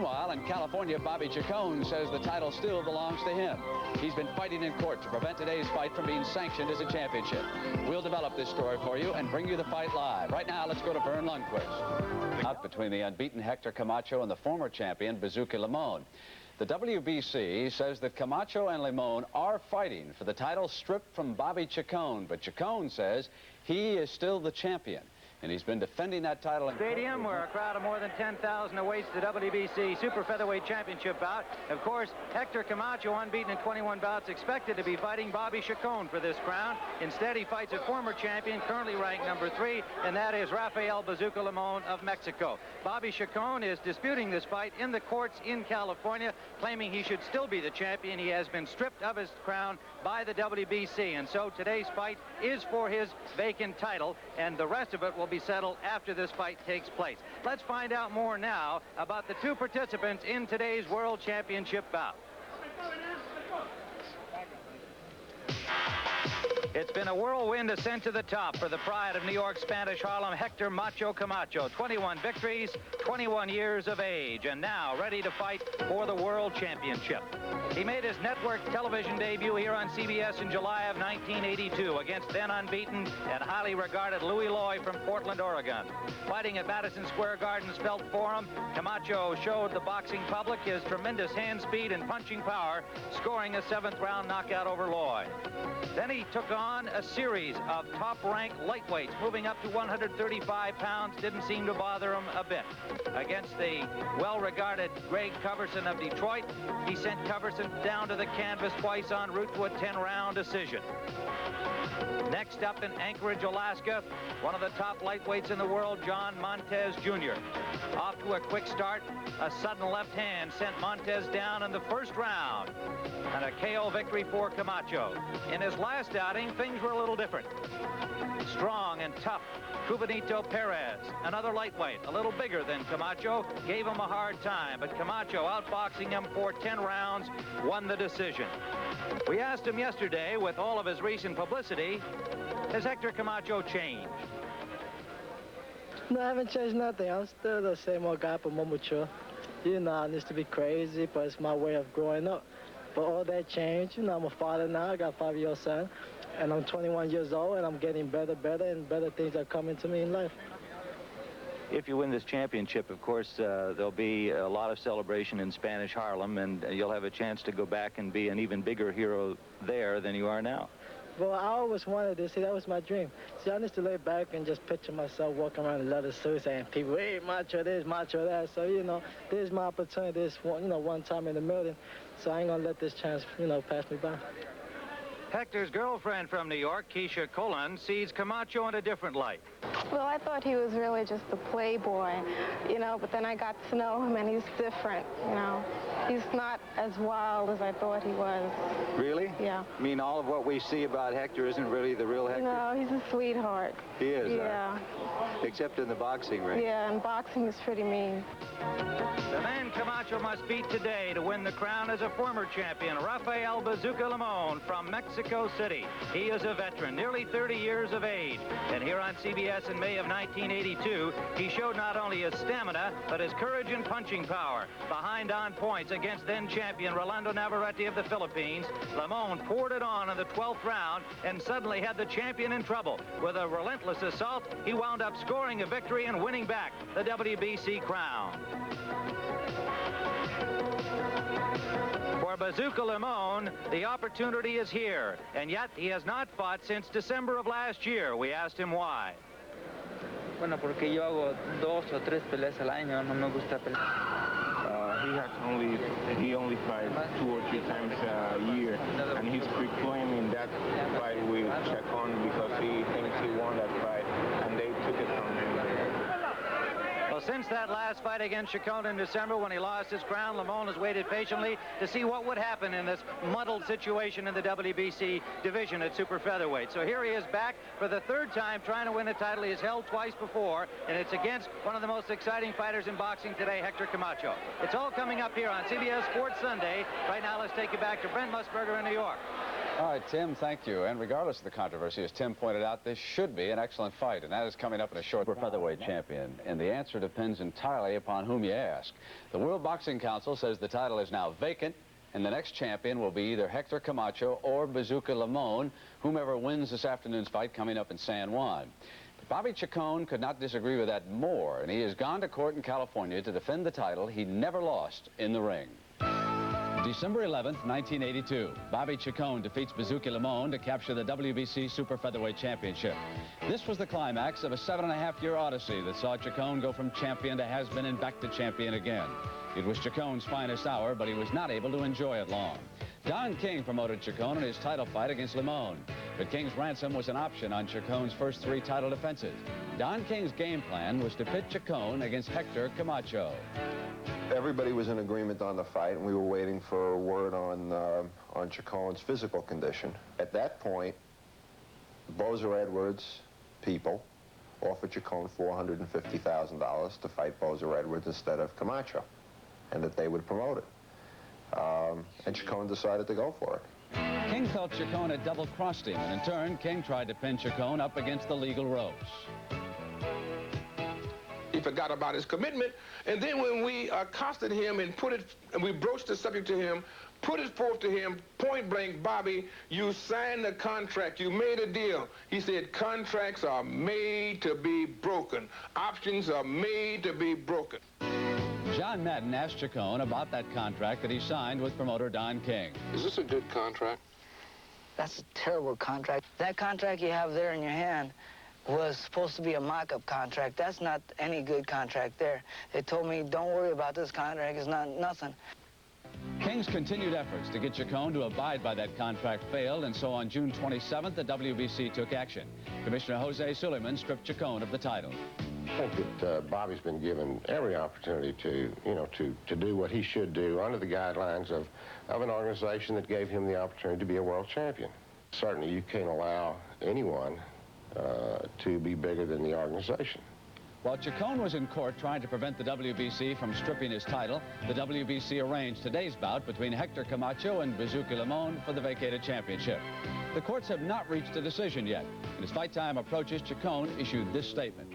Meanwhile, in California, Bobby Chacon says the title still belongs to him. He's been fighting in court to prevent today's fight from being sanctioned as a championship. We'll develop this story for you and bring you the fight live. Right now, let's go to Vern Lundquist. Out between the unbeaten Hector Camacho and the former champion, Bazooka Limon. The WBC says that Camacho and Limon are fighting for the title stripped from Bobby Chacon, but Chacon says he is still the champion. And he's been defending that title in stadium where a crowd of more than 10,000 awaits the WBC Super Featherweight Championship bout. Of course, Hector Camacho, unbeaten in 21 bouts, expected to be fighting Bobby Chacon for this crown. Instead, he fights a former champion, currently ranked number 3, and that is Rafael Bazooka Limon of Mexico. Bobby Chacon is disputing this fight in the courts in California, claiming he should still be the champion. He has been stripped of his crown by the WBC, and so today's fight is for his vacant title, and the rest of it will be settled after this fight takes place. Let's find out more now about the two participants in today's World Championship bout. It's been a whirlwind ascent to the top for the pride of New York Spanish Harlem, Hector Macho Camacho. 21 victories, 21 years of age, and now ready to fight for the World Championship. He made his network television debut here on CBS in July of 1982 against then unbeaten and highly regarded Louis Loy from Portland, Oregon. Fighting at Madison Square Garden's Felt Forum, Camacho showed the boxing public his tremendous hand speed and punching power, scoring a 7th round knockout over Loy. Then he took on a series of top-ranked lightweights, moving up to 135 pounds, didn't seem to bother him a bit. Against the well-regarded Greg Coverson of Detroit, he sent Coverson down to the canvas twice en route to a 10-round decision. Next up in Anchorage, Alaska, one of the top lightweights in the world, John Montez Jr. Off to a quick start, a sudden left hand sent Montez down in the first round, and a KO victory for Camacho. In his last outing, things were a little different. Strong and tough, Cubanito Perez, another lightweight, a little bigger than Camacho, gave him a hard time, but Camacho, outboxing him for 10 rounds, won the decision. We asked him yesterday, with all of his recent publicity, has Hector Camacho changed? No, I haven't changed nothing. I'm still the same old guy, but more mature. You know, I used to be crazy, but it's my way of growing up. But all that changed. You know, I'm a father now. I got a 5-year-old son, and I'm 21 years old, and I'm getting better, and better things are coming to me in life. If you win this championship, of course, there'll be a lot of celebration in Spanish Harlem, and you'll have a chance to go back and be an even bigger hero there than you are now. Well, I always wanted this. See, that was my dream. See, I used to lay back and just picture myself walking around in leather suits and people, hey, Macho this, Macho that. So, you know, this is my opportunity. This, one time in the million. So I ain't going to let this chance, pass me by. Hector's girlfriend from New York, Keisha Cullen, sees Camacho in a different light. Well, I thought he was really just a playboy, but then I got to know him, and he's different, He's not as wild as I thought he was. Really? Yeah. I mean, all of what we see about Hector isn't really the real Hector? No, he's a sweetheart. He is? Yeah. Except in the boxing ring. Yeah, and boxing is pretty mean. The man Camacho must beat today to win the crown as a former champion, Rafael Bazooka Limon from Mexico City. He is a veteran, nearly 30 years of age. And here on CBS in May of 1982, he showed not only his stamina, but his courage and punching power. Behind on points against then-champion Rolando Navarrete of the Philippines, Limon poured it on in the 12th round and suddenly had the champion in trouble. With a relentless assault, he wound up scoring a victory and winning back the WBC crown. For Bazooka Limon, the opportunity is here, and yet he has not fought since December of last year. We asked him why. Bueno, porque yo hago 2 o 3 peleas al año, no me gusta pelear. He only fights 2 or 3 times a year, and he's proclaiming that fight with Chacon because he thinks he won that fight, and they took it from him. Well, since that last fight against Chacon in December when he lost his crown, Limon has waited patiently to see what would happen in this muddled situation in the WBC division at super featherweight. So here he is back for the 3rd time trying to win a title he has held twice before, and it's against one of the most exciting fighters in boxing today, Hector Camacho. It's all coming up here on CBS Sports Sunday. Right now, let's take you back to Brent Musburger in New York. All right, Tim, thank you. And regardless of the controversy, as Tim pointed out, this should be an excellent fight, and that is coming up in a short super featherweight champion. And the answer depends entirely upon whom you ask. The World Boxing Council says the title is now vacant, and the next champion will be either Hector Camacho or Bazooka Limon, whomever wins this afternoon's fight coming up in San Juan. But Bobby Chacon could not disagree with that more, and he has gone to court in California to defend the title he never lost in the ring. December 11th, 1982, Bobby Chacon defeats Bazooka Limon to capture the WBC Super Featherweight Championship. This was the climax of a 7.5-year odyssey that saw Chacon go from champion to has-been and back to champion again. It was Chacon's finest hour, but he was not able to enjoy it long. Don King promoted Chacon in his title fight against Limon, but King's ransom was an option on Chacon's first 3 title defenses. Don King's game plan was to pit Chacon against Hector Camacho. Everybody was in agreement on the fight, and we were waiting for word on Chacon's physical condition. At that point, Bozer Edwards people offered Chacon $450,000 to fight Bozer Edwards instead of Camacho, and that they would promote it. And Chacon decided to go for it. King felt Chacon had double-crossed him, and in turn, King tried to pin Chacon up against the legal ropes. He forgot about his commitment, and then when we accosted him and we broached the subject to him, put it forth to him, point blank, Bobby, you signed the contract, you made a deal. He said, contracts are made to be broken. Options are made to be broken. John Madden asked Chacon about that contract that he signed with promoter Don King. Is this a good contract? That's a terrible contract. That contract you have there in your hand was supposed to be a mock-up contract. That's not any good contract there. They told me, don't worry about this contract, it's not nothing. King's continued efforts to get Chacon to abide by that contract failed, and so on June 27th, the WBC took action. Commissioner Jose Suleiman stripped Chacon of the title. I think that Bobby's been given every opportunity to do what he should do under the guidelines of an organization that gave him the opportunity to be a world champion. Certainly, you can't allow anyone to be bigger than the organization. While Chacon was in court trying to prevent the WBC from stripping his title, the WBC arranged today's bout between Hector Camacho and Bazooka Limon for the vacated championship. The courts have not reached a decision yet, and as fight time approaches, Chacon issued this statement.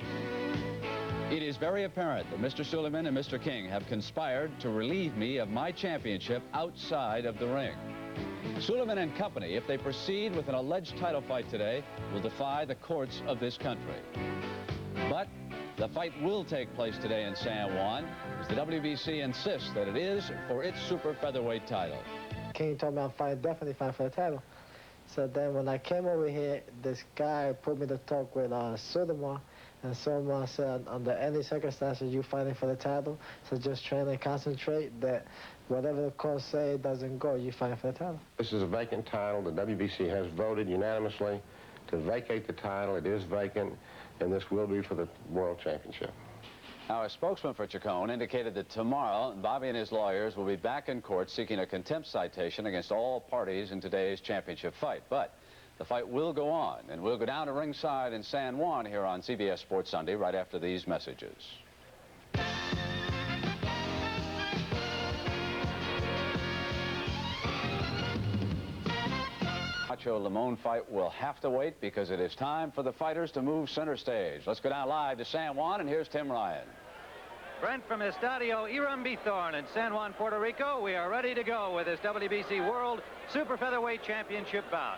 It is very apparent that Mr. Suleiman and Mr. King have conspired to relieve me of my championship outside of the ring. Suleiman and company, if they proceed with an alleged title fight today, will defy the courts of this country. But the fight will take place today in San Juan, as the WBC insists that it is for its super featherweight title. King told me I'm definitely fighting for the title. So then when I came over here, this guy put me to talk with Suleiman, and Suleiman said, under any circumstances, you fighting for the title, so just train and concentrate that whatever the court say doesn't go, you fighting for the title. This is a vacant title. The WBC has voted unanimously to vacate the title. It is vacant, and this will be for the World Championship. Now, a spokesman for Chacon indicated that tomorrow, Bobby and his lawyers will be back in court seeking a contempt citation against all parties in today's championship fight. But the fight will go on, and we'll go down to ringside in San Juan here on CBS Sports Sunday right after these messages. Macho Limon fight will have to wait because it is time for the fighters to move center stage. Let's go down live to San Juan, and here's Tim Ryan. Brent from Estadio Irambithorn in San Juan, Puerto Rico. We are ready to go with this WBC World Super Featherweight Championship bout.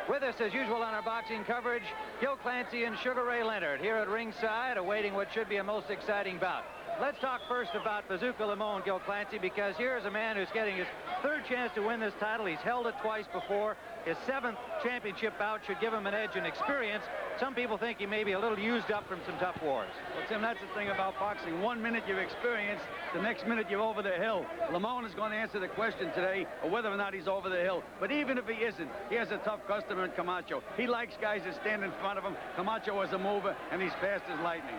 With us, as usual, on our boxing coverage, Gil Clancy and Sugar Ray Leonard here at ringside, awaiting what should be a most exciting bout. Let's talk first about Bazooka Limon, Gil Clancy, because here's a man who's getting his 3rd chance to win this title. He's held it twice before. His 7th championship bout should give him an edge in experience. Some people think he may be a little used up from some tough wars. Well, Tim, that's the thing about boxing. 1 minute you've experienced, the next minute you're over the hill. Limon is going to answer the question today of whether or not he's over the hill. But even if he isn't, he has a tough customer in Camacho. He likes guys that stand in front of him. Camacho is a mover, and he's fast as lightning.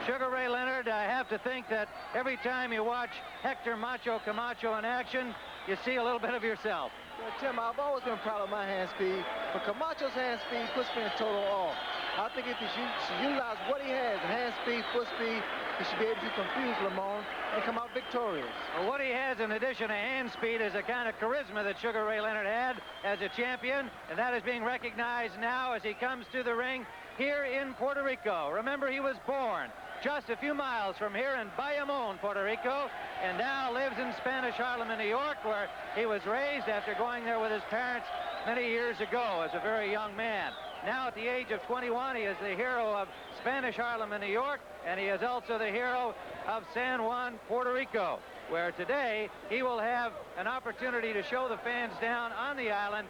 Sugar Ray Leonard, I have to think that every time you watch Hector Macho Camacho in action, you see a little bit of yourself. Well, Tim, I've always been proud of my hand speed, but Camacho's hand speed puts me in total awe. I think if he should utilize what he has, hand speed, foot speed, he should be able to confuse Limon and come out victorious. Well, what he has says in addition to hand speed is the kind of charisma that Sugar Ray Leonard had as a champion, and that is being recognized now as he comes to the ring here in Puerto Rico. Remember, he was born just a few miles from here in Bayamon, Puerto Rico, and now lives in Spanish Harlem in New York, where he was raised after going there with his parents many years ago as a very young man. Now at the age of 21, he is the hero of Spanish Harlem in New York, and he is also the hero of San Juan, Puerto Rico, where today he will have an opportunity to show the fans down on the island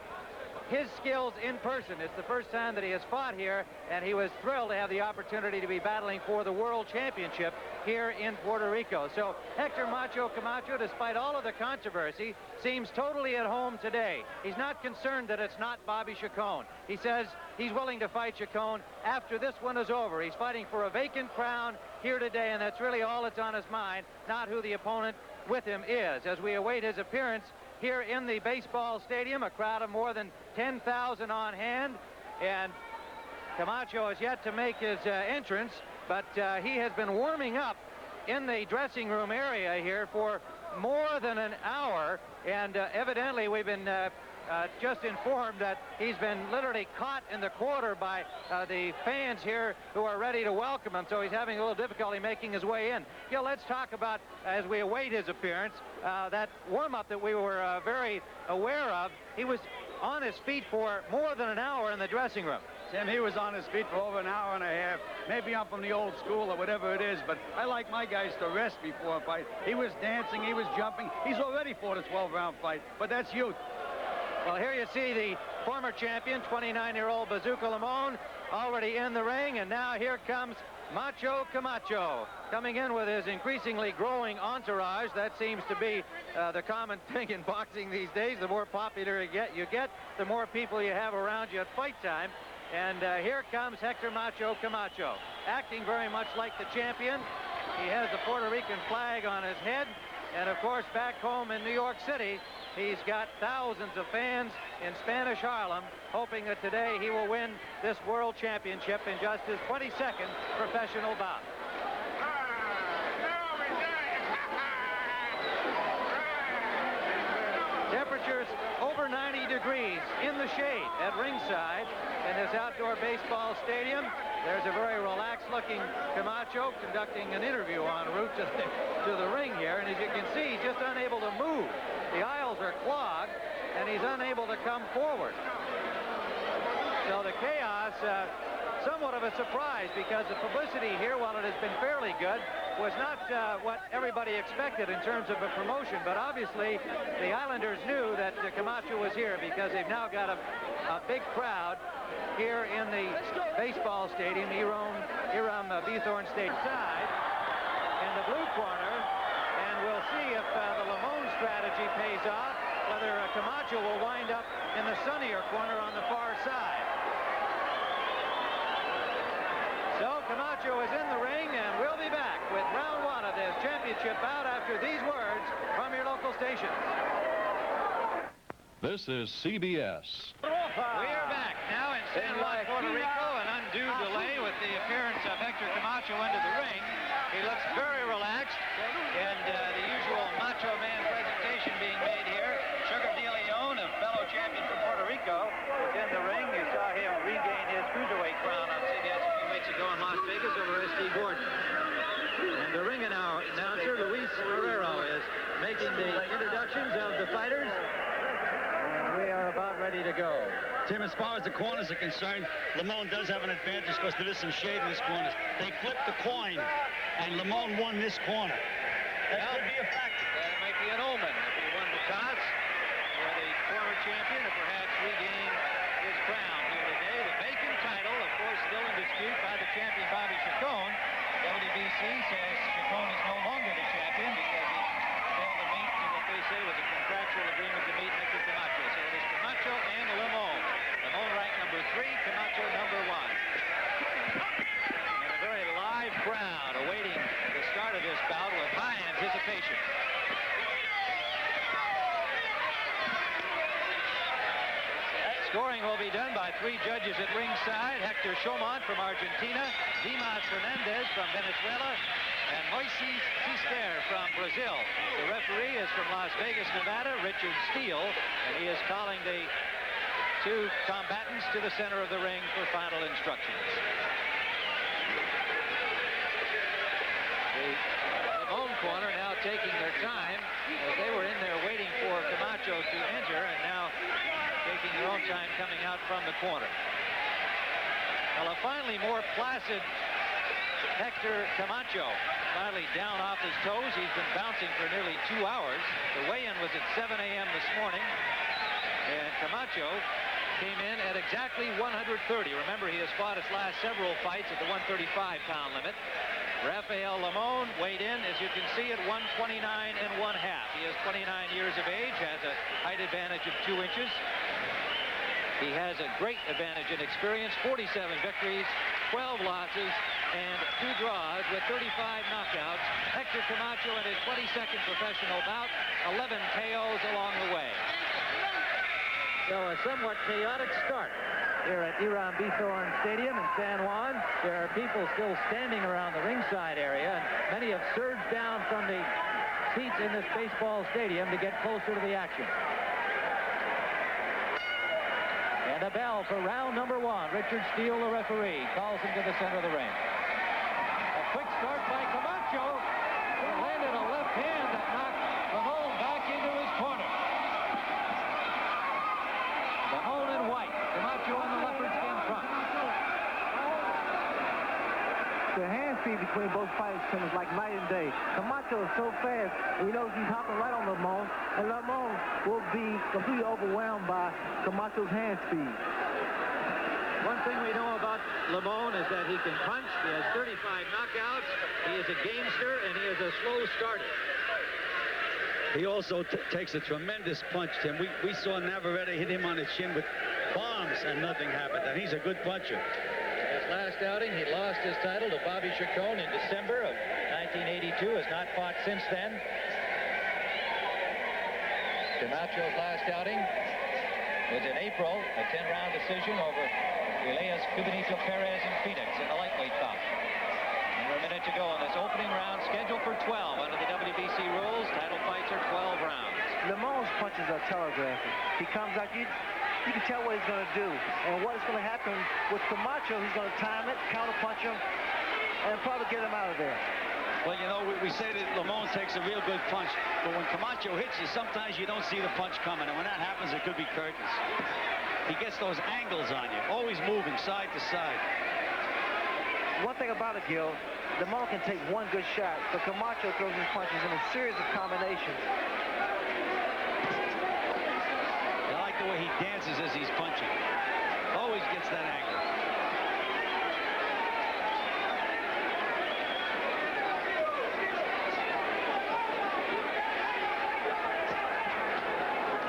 his skills in person. It's the first time that he has fought here, and he was thrilled to have the opportunity to be battling for the World Championship here in Puerto Rico. So Hector Macho Camacho, despite all of the controversy, seems totally at home today. He's not concerned that it's not Bobby Chacon. He says he's willing to fight Chacon after this one is over. He's fighting for a vacant crown here today, and that's really all that's on his mind, not who the opponent with him is. As we await his appearance here in the baseball stadium, a crowd of more than 10,000 on hand, and Camacho has yet to make his entrance, but he has been warming up in the dressing room area here for more than an hour, and evidently we've been just informed that he's been literally caught in the quarter by the fans here who are ready to welcome him, so he's having a little difficulty making his way in. Gil, let's talk about, as we await his appearance, that warm-up that we were very aware of. He was on his feet for more than an hour in the dressing room. Tim, he was on his feet for over an hour and a half. Maybe I'm from the old school or whatever it is, but I like my guys to rest before a fight. He was dancing, he was jumping. He's already fought a 12-round fight, but that's youth. Well, here you see the former champion, 29-year-old Bazooka Limon, already in the ring, and now here comes Macho Camacho, coming in with his increasingly growing entourage. That seems to be the common thing in boxing these days. The more popular you get, the more people you have around you at fight time. And here comes Hector Macho Camacho, acting very much like the champion. He has the Puerto Rican flag on his head, and of course back home in New York City, he's got thousands of fans in Spanish Harlem, hoping that today he will win this World Championship in just his 22nd professional bout. Temperatures over 90 degrees in the shade at ringside in this outdoor baseball stadium. There's a very relaxed-looking Camacho conducting an interview en route to the ring here, and as you can see, he's just unable to move. The aisles are clogged, and he's unable to come forward. So the chaos, somewhat of a surprise, because the publicity here, while it has been fairly good, was not what everybody expected in terms of a promotion. But obviously, the Islanders knew that Camacho was here because they've now got a big crowd here in the baseball stadium, Hiram Bithorn State side, in the blue corner. And we'll see if the Limon strategy pays off, whether Camacho will wind up in the sunnier corner on the far side. So Camacho is in the ring, and we'll be back with round one of this championship bout after these words from your local stations. This is CBS. We are back now in San Juan, Puerto Rico. An undue delay with the appearance of Hector Camacho into the ring. He looks very relaxed, and the usual Macho Man presentation being made here. Sugar De Leon, a fellow champion from Puerto Rico, is in the ring. You saw him regain his cruiserweight crown on CBS a few weeks ago in Las Vegas over S.D. Gordon. And the ring announcer, Luis Guerrero, is making the introductions of the fighters. And we are about ready to go. Tim, as far as the corners are concerned, Limon does have an advantage because there is some shade in his corners. They flipped the coin, and Limon won this corner. That could be a factor. That might be an omen if he won the toss for the former champion to perhaps regain his crown here today. The vacant title, of course, still in dispute by the champion Bobby Chacon. WBC says Chacon is no longer the champion because he failed to meet what they say was a contractual agreement to meet Hector Camacho. So it is Camacho and Limon. Limon ranked number 3, Camacho number 1. And a very live crowd awaiting the start of this bout with high anticipation. Scoring will be done by 3 judges at ringside. Hector Chomont from Argentina, Dimas Fernandez from Venezuela, and Moisés Cister from Brazil. The referee is from Las Vegas, Nevada, Richard Steele, and he is calling the two combatants to the center of the ring for final instructions. The Limon corner now taking their time as they were in there waiting for Camacho to enter, and now taking their own time coming out from the corner. Well, a finally more placid Hector Camacho, finally down off his toes. He's been bouncing for nearly 2 hours. The weigh-in was at 7 a.m. this morning, and Camacho came in at exactly 130. Remember, he has fought his last several fights at the 135-pound limit. Rafael Limon weighed in, as you can see, at 129 1/2. He is 29 years of age, has a height advantage of 2 inches. He has a great advantage in experience, 47 victories, 12 losses, and 2 draws with 35 knockouts. Hector Camacho in his 22nd professional bout, 11 KOs along the way. So a somewhat chaotic start here at Iran Bithorn Stadium in San Juan. There are people still standing around the ringside area, and many have surged down from the seats in this baseball stadium to get closer to the action. And a bell for round number 1. Richard Steele, the referee, calls him to the center of the ring. A quick start by Camacho. He landed a left hand that knocked Limon back into his corner. Limon in white, Camacho on the leopard skin front. The hand speed between both fighters is like night and day. Camacho is so fast, and he knows he's hopping right on Limon, and Limon will be completely overwhelmed by Camacho's hand speed. One thing we know about Limon is that he can punch. He has 35 knockouts. He is a gamester, and he is a slow starter. He also takes a tremendous punch, Tim. We saw Navarrete hit him on the chin with bombs, and nothing happened. And he's a good puncher. His last outing, he lost his title to Bobby Chacon in December of 1982. Has not fought since then. Camacho's last outing was in April, a 10-round decision over Elias Cubanito Perez in Phoenix in the lightweight bout. Under a minute to go in this opening round, scheduled for 12 under the WBC rules. Title fights are 12 rounds. Limon's punches are telegraphic. He comes out, you can tell what he's going to do. And what is going to happen with Camacho, he's going to time it, counter punch him, and probably get him out of there. Well, you know, we say that Limon takes a real good punch, but when Camacho hits you, sometimes you don't see the punch coming, and when that happens, it could be curtains. He gets those angles on you, always moving side to side. One thing about it, Gil, Limon can take one good shot, but Camacho throws his punches in a series of combinations. I like the way he dances as he's punching. Always gets that angle.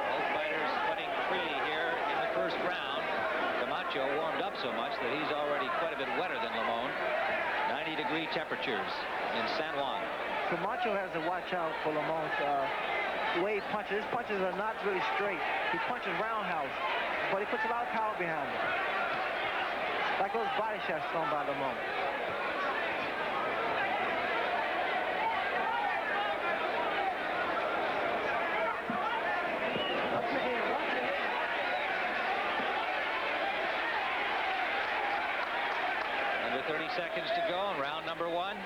Both fighters fighting freely here in the first round. Camacho warmed up so much that he's already quite a bit wetter than Limon. 90-degree temperatures in San Juan. Camacho has to watch out for Limon's way he punches. His punches are not really straight. He punches roundhouse, but he puts a lot of power behind it. Like those body shots thrown by Limon. Under 30 seconds to go in round number 1.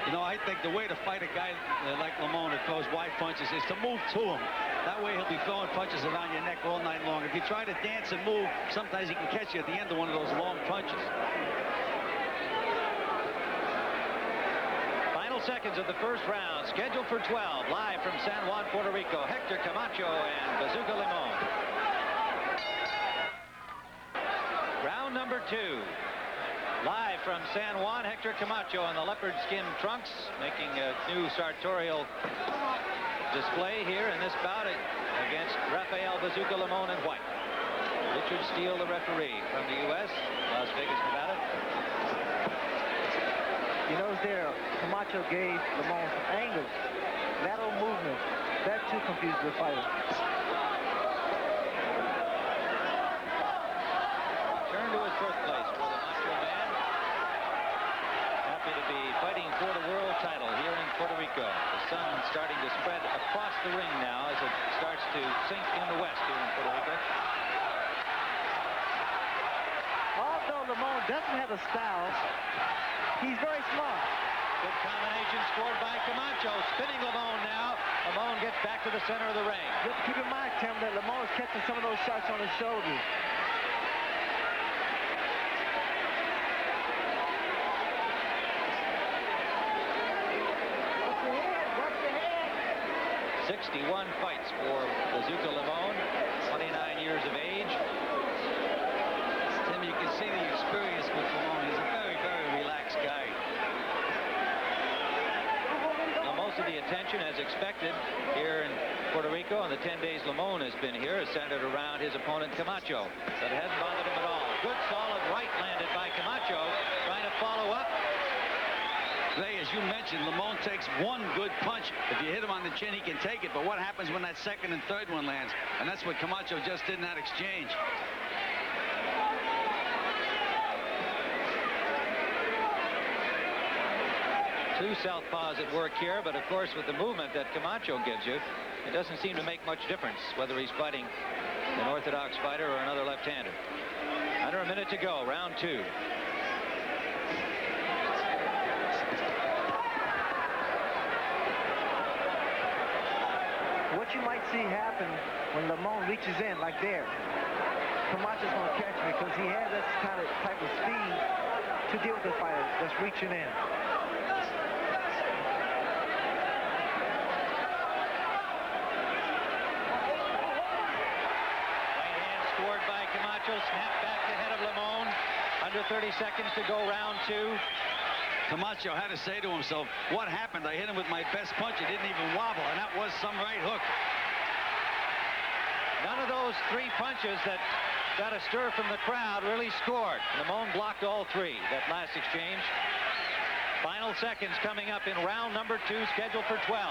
You know, I think the way to fight a guy like Limon that throws wide punches is to move to him. That way he'll be throwing punches around your neck all night long. If you try to dance and move, sometimes he can catch you at the end of one of those long punches. Final seconds of the first round, scheduled for 12, live from San Juan, Puerto Rico. Hector Camacho and Bazooka Limon. Round number 2. Live from San Juan, Hector Camacho in the leopard skin trunks, making a new sartorial display here in this bout against Rafael Bazooka Limon in white. Richard Steele, the referee from the U.S., Las Vegas, Nevada. You notice there, Camacho gave Limon some angles, lateral movement. That too confused the fighter. Return to his birthplace for the Macho Man. Happy to be fighting for the world across the ring now as it starts to sink in the west here in Puerto Rico. Although Limon doesn't have the style, he's very smart. Good combination scored by Camacho. Spinning Limon now. Limon gets back to the center of the ring. You have to keep in mind, Tim, that Limon is catching some of those shots on his shoulders. What's your head? What's your head? 61 fights for Bazooka Limon, 29 years of age. Tim, you can see the experience with Limon. He's a very, very relaxed guy. Now, most of the attention, as expected, here in Puerto Rico on the 10 days Limon has been here, is centered around his opponent Camacho. But it hasn't bothered him at all. Good solid right landed by Camacho, trying to follow up. Ray, as you mentioned, Limon takes one good punch. If you hit him on the chin, he can take it. But what happens when that second and third one lands? And that's what Camacho just did in that exchange. Two southpaws at work here, but of course with the movement that Camacho gives you, it doesn't seem to make much difference whether he's fighting an orthodox fighter or another left-hander. Under a minute to go, round two. What you might see happen when Limon reaches in like there, Camacho's going to catch me because he has that kind of type of speed to deal with the fighter that's reaching in. Right hand scored by Camacho, snap back to head of Limon. Under 30 seconds to go, round two. Camacho had to say to himself, what happened? I hit him with my best punch. It didn't even wobble, and that was some right hook. None of those three punches that got a stir from the crowd really scored. Limon blocked all three, that last exchange. Final seconds coming up in round number two, scheduled for 12.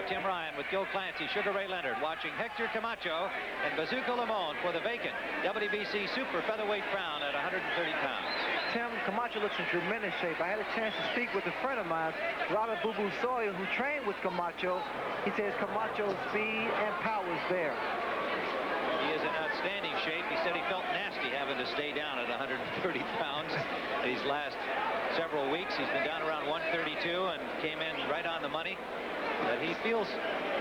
Tim Ryan with Gil Clancy, Sugar Ray Leonard, watching Hector Camacho and Bazooka Limon for the vacant WBC Super Featherweight crown at 130 pounds. Tim, Camacho looks in tremendous shape. I had a chance to speak with a friend of mine, Robert Boo Boo Sawyer, who trained with Camacho. He says Camacho's speed and power is there. He is in outstanding shape. He said he felt nasty having to stay down at 130 pounds these last several weeks. He's been down around 132 and came in right on the money. But he feels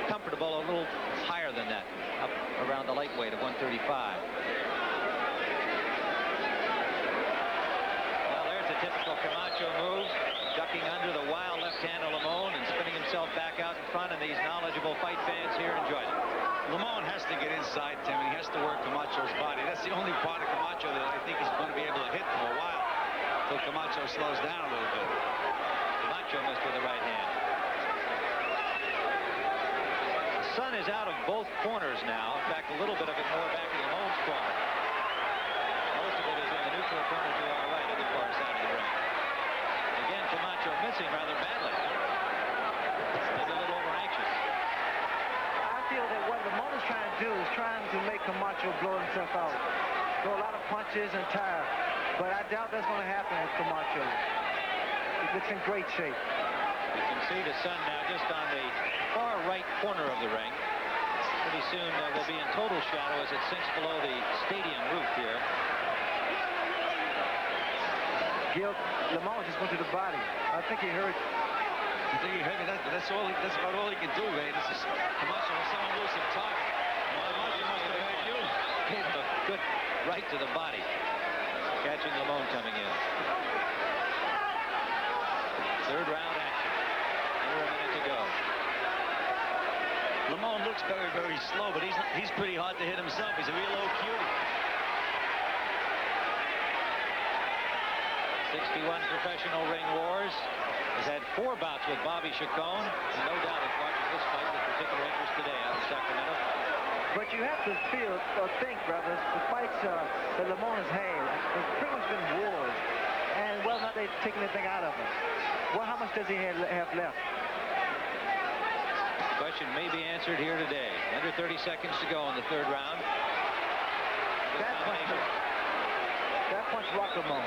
comfortable a little higher than that, up around the lightweight of 135. Well, there's a typical Camacho move, ducking under the wild left hand of Limon and spinning himself back out in front, and these knowledgeable fight fans here enjoy it. Limon has to get inside, Tim, and he has to work Camacho's body. That's the only part of Camacho that I think he's going to be able to hit for a while, until Camacho slows down a little bit. Camacho missed with the right hand. The sun is out of both corners now. In fact, a little bit of it more back in Limon's corner. Most of it is in the neutral corner to our right, at the far side of the ring. Again, Camacho missing rather badly. Maybe a little over-anxious. I feel that what Limon is trying to do is trying to make Camacho blow himself out. Throw a lot of punches and tire. But I doubt that's going to happen with Camacho. He looks in great shape. You can see the sun now just on the far right corner of the ring. Pretty soon we'll be in total shadow as it sinks below the stadium roof here. Gil, Limon just went to the body. I think he hurt. You think he hurt me? That's about all he can do, Ray. This is Camacho has some elusive target. Camacho must have hurt you. Hit a good right to the body. Catching Limon coming in. Third round action. Under a minute to go. Limon looks very, very slow, but he's pretty hard to hit himself. He's a real old cutie. 61 professional ring wars. Has had 4 bouts with Bobby Chacon. And no doubt is watching this fight with particular interest today out of Sacramento. But you have to feel or think, brothers, the fights that Limon has had, it's pretty much been wars. And whether or not they take anything out of him. Well, how much does he have left? Question may be answered here today. Under 30 seconds to go in the third round. That punch rocked Limon.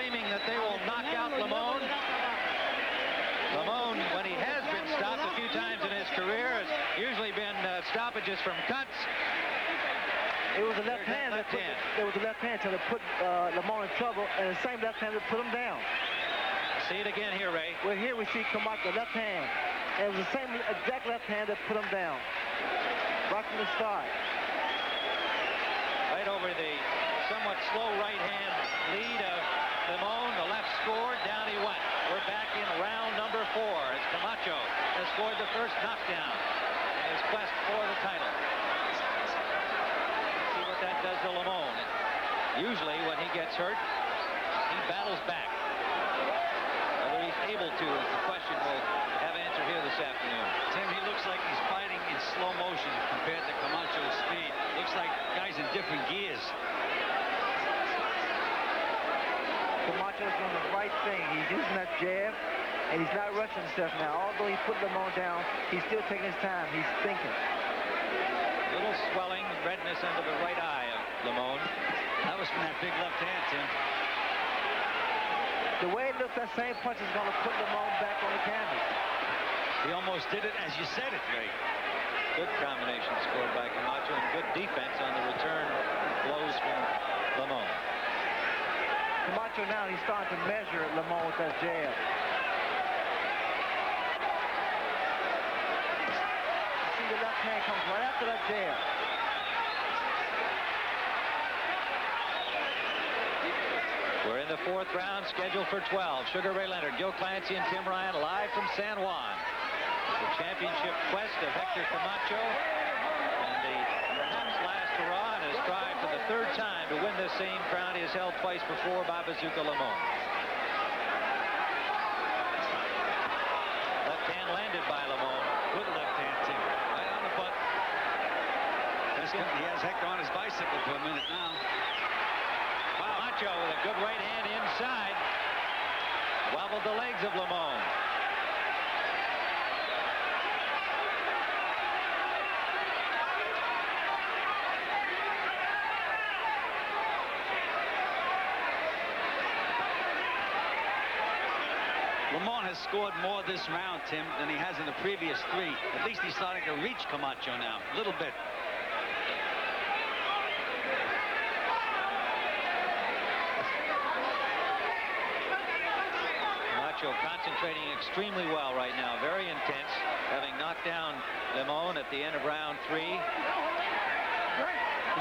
claiming that they will knock out Limon. Limon, when he has been stopped a few times in his career, has usually been stoppages from cuts. It was a left hand that put Limon in trouble, and the same left hand that put him down. See it again here, Ray. Well, here we see Camacho, left hand. And it was the same exact left hand that put him down. Right from the start. Right over the somewhat slow right hand lead of Limon. The left scored, down he went. We're back in round number 4 as Camacho has scored the first knockdown in his quest for the title. See what that does to Limon. Usually when he gets hurt, he battles back. Whether he's able to is the question we'll have answered here this afternoon. Tim, he looks like he's fighting in slow motion compared to Camacho's speed. Looks like guys in different gears. Camacho's doing the right thing. He's using that jab, and he's not rushing himself now. Although he put Limon down, he's still taking his time. He's thinking. A little swelling, redness under the right eye of Limon. That was from that big left hand, Tim. The way it looks, that same punch is going to put Limon back on the canvas. He almost did it as you said it, Ray. Good combination scored by Camacho and good defense on the return blows from Limon. Camacho now, he's starting to measure Limon with that jab. See, the left hand comes right after that jab. We're in the 4th round, scheduled for 12. Sugar Ray Leonard, Joe Clancy, and Tim Ryan live from San Juan. The championship quest of Hector Camacho, and the perhaps last hurrah in his strive for the 3rd time to win this same crown he has held twice before by Bazooka Limon. Left hand landed by Limon. Good left hand, Tim. Right on the butt. He has Hector on his bicycle for a minute now. Macho with a good right hand inside. Wobbled the legs of Limon. Limon has scored more this round, Tim, than he has in the previous 3. At least he's starting to reach Camacho now, a little bit. Macho concentrating extremely well right now, very intense, having knocked down Limon at the end of round 3. You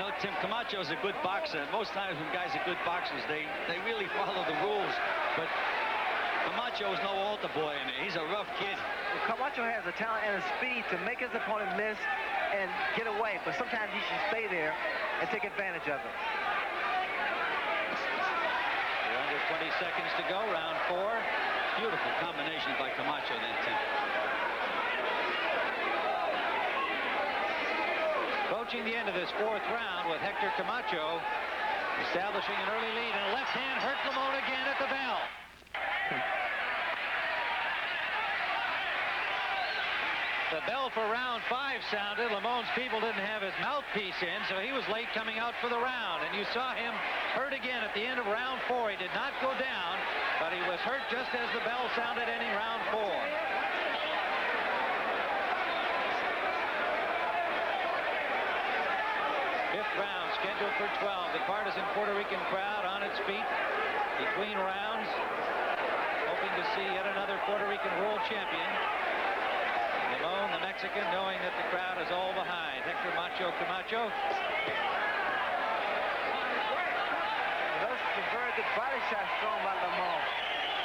know, Tim, Camacho's a good boxer. Most times when guys are good boxers, they really follow the rules. But Camacho is no altar boy in it. He's a rough kid. Well, Camacho has the talent and the speed to make his opponent miss and get away. But sometimes he should stay there and take advantage of it. We're under 20 seconds to go, round 4. Beautiful combination by Camacho then, Tim. Approaching the end of this 4th round with Hector Camacho establishing an early lead, and a left hand hurt Limon again at the bell. The bell for round 5 sounded. Limon's people didn't have his mouthpiece in, so he was late coming out for the round. And you saw him hurt again at the end of round 4. He did not go down, but he was hurt just as the bell sounded ending round 4. 5th round scheduled for 12. The partisan Puerto Rican crowd on its feet between rounds, hoping to see yet another Puerto Rican world champion. Limon, the Mexican, knowing that the crowd is all behind Hector Macho Camacho. Those are some very good body shots thrown by Limon,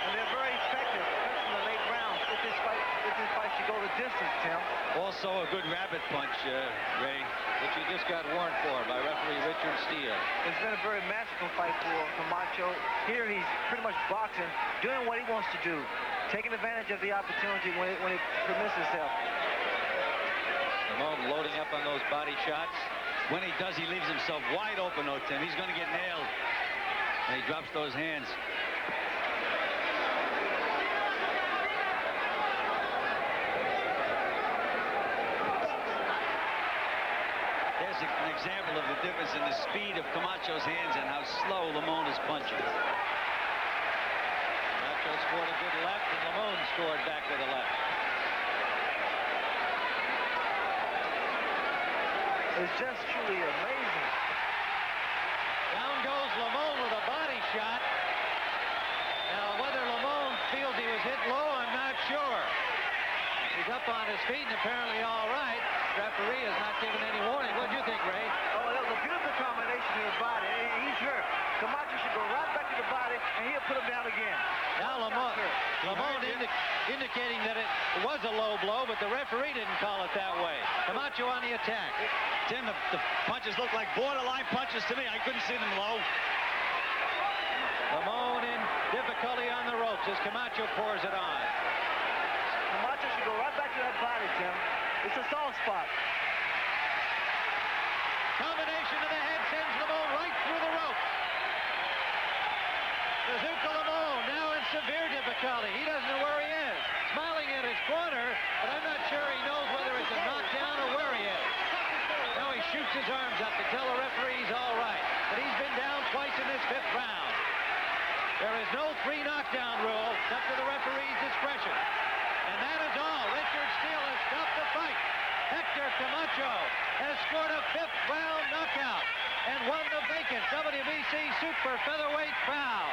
and they're very effective, especially in the late rounds. If this fight should go the distance, Tim. Also a good rabbit punch, Ray, which he just got warned for by referee Richard Steele. It's been a very masterful fight for Camacho. Here he's pretty much boxing, doing what he wants to do, taking advantage of the opportunity when it permits itself. Limon loading up on those body shots. When he does, he leaves himself wide open, though, Tim. He's going to get nailed. And he drops those hands. There's an example of the difference in the speed of Camacho's hands and how slow Limon is punching. scored a good left, and Limon scored back with a left. It's just truly amazing. Down goes Limon with a body shot. Now, whether Limon feels he was hit low, I'm not sure. He's up on his feet and apparently all right. Referee has not given any warning. What do you think, Ray? Oh, that was a beautiful combination of his body. He's hurt. Camacho should go right back to the body, and he'll put him down again. Now Limon indicating that it was a low blow, but the referee didn't call it that way. Camacho on the attack. Tim, the punches look like borderline punches to me. I couldn't see them low. Limon in difficulty on the ropes as Camacho pours it on. Camacho should go right back to that body, Tim. It's a soft spot. Combination to the head sends Limon right through the rope. Bazooka Limon now in severe difficulty. He doesn't know where he is. Smiling at his corner, but I'm not sure he knows whether it's a knockdown or where he is. Now he shoots his arms up to tell the referee he's all right. But he's been down twice in this 5th round. There is no 3 knockdown rule. It's up to the referee's discretion. And that is all. Richard Steele has stopped the fight. Hector Camacho has scored a 5th round knockout and won the vacant WBC Super Featherweight crown.